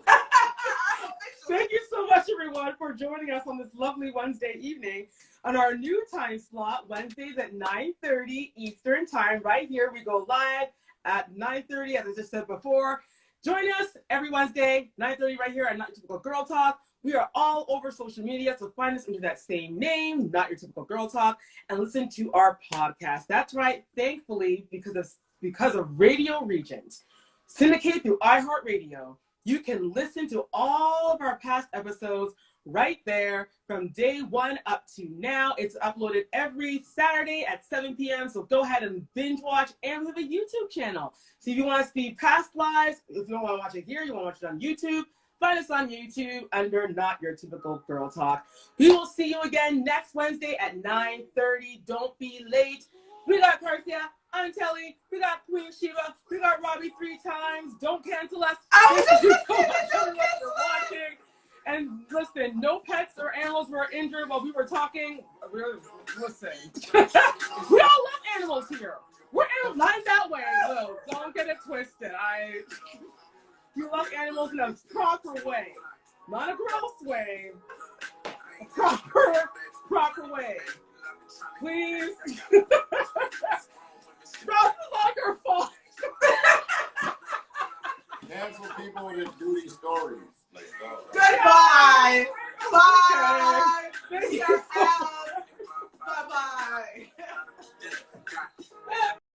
S2: Thank you so much, everyone, for joining us on this lovely Wednesday evening on our new time slot, Wednesdays at 9:30 Eastern Time. Right here, we go live at 9:30, as I just said before. Join us every Wednesday, 9:30, right here at Not Your Typical Girl Talk. We are all over social media, so find us under that same name, Not Your Typical Girl Talk, and listen to our podcast. That's right. Thankfully, because of Radio Regent, syndicated through iHeartRadio, you can listen to all of our past episodes right there from day one up to now. It's uploaded every Saturday at 7 p.m. So go ahead and binge watch. And we have a YouTube channel. So if you want to see past lives, if you don't want to watch it here, you want to watch it on YouTube, find us on YouTube under Not Your Typical Girl Talk. We will see you again next Wednesday at 9:30. Don't be late. We got Carcia, I'm Telly, we got Queen Shiva, we got Robbie 3 times. Don't cancel us. Thank you so much for watching. And listen, no pets or animals were injured while we were talking. Listen, we all love animals here. We're animals, not in that way, though. Don't get it twisted. We love animals in a proper way. Not a gross way. A proper way. Please. Ross is all your fault.
S5: Cancel people that do these stories. Like,
S3: goodbye. Bye.
S2: Thank you.